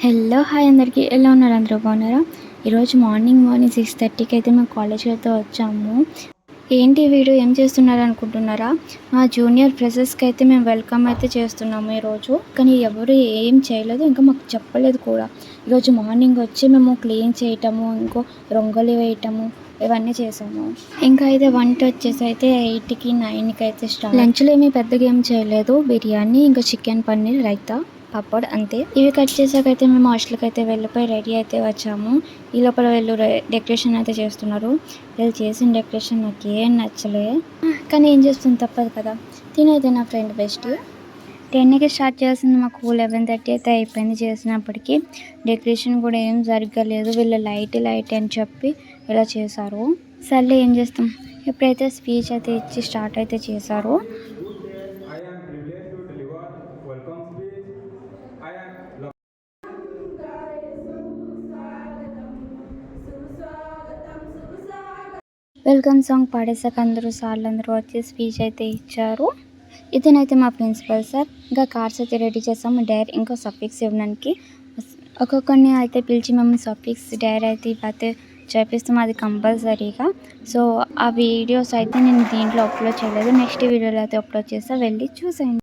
Hello hi అందరికీ ఎలా ఉన్నారు? అందరూ బాగున్నారా? ఈరోజు మార్నింగ్ 6:30కి అయితే మేము కాలేజ్కి అయితే వచ్చాము. ఏంటి వీడియో ఏం చేస్తున్నారు అనుకుంటున్నారా? మా జూనియర్ ఫ్రెషర్స్కి అయితే మేము వెల్కమ్ అయితే చేస్తున్నాము ఈరోజు. కానీ ఎవరు ఏం చేయలేదు, ఇంకా మాకు చెప్పలేదు కూడా. ఈరోజు మార్నింగ్ వచ్చి మేము క్లీన్ చేయటము, ఇంకో రంగోలి వేయటము ఇవన్నీ చేసాము. ఇంకా అయితే వంట వచ్చేసి అయితే 8కి 9కి అయితే స్టార్ట్. లంచ్లో ఏమీ పెద్దగా ఏం చేయలేదు, బిర్యానీ ఇంకా చికెన్ పన్నీర్ రైతా పాపడ్ అంతే. ఇవి కట్ చేసాకైతే మేము హాస్టల్కి అయితే వెళ్ళిపోయి రెడీ అయితే వచ్చాము. ఈ లోపల వీళ్ళు డెకరేషన్ అయితే చేస్తున్నారు. వీళ్ళు చేసిన డెకరేషన్ నాకు ఏం నచ్చలే, కానీ ఏం చేస్తుంది, తప్పదు కదా. తినైతే నా ఫ్రెండ్ బెస్ట్. 10కి స్టార్ట్ చేసింది, మాకు 11:30 అయితే అయిపోయింది. చేసినప్పటికీ డెకరేషన్ కూడా ఏం సరిగ్గా లేదు. వీళ్ళు లైట్ అని చెప్పి ఇలా చేశారు. సర్లే ఏం చేస్తాం. ఇప్పుడైతే స్పీచ్ అయితే ఇచ్చి స్టార్ట్ అయితే చేశారు. వెల్కమ్ సాంగ్ పాడేసాక అందరూ వచ్చి స్పీచ్ అయితే ఇచ్చారు. ఇతనైతే మా ప్రిన్సిపల్ సార్. ఇంకా కార్స్ అయితే రెడీ చేసాము, డైర్ ఇంకా సఫిక్స్ ఇవ్వడానికి. ఒక్కొక్కరిని అయితే పిలిచి మేము సఫిక్స్ డైర్ అయితే ఇవైతే చేపిస్తాం, అది కంపల్సరీగా. సో ఆ వీడియోస్ అయితే నేను దీంట్లో అప్లోడ్ చేయలేదు, నెక్స్ట్ వీడియోలో అయితే అప్లోడ్ చేస్తా, వెళ్ళి చూసేయండి.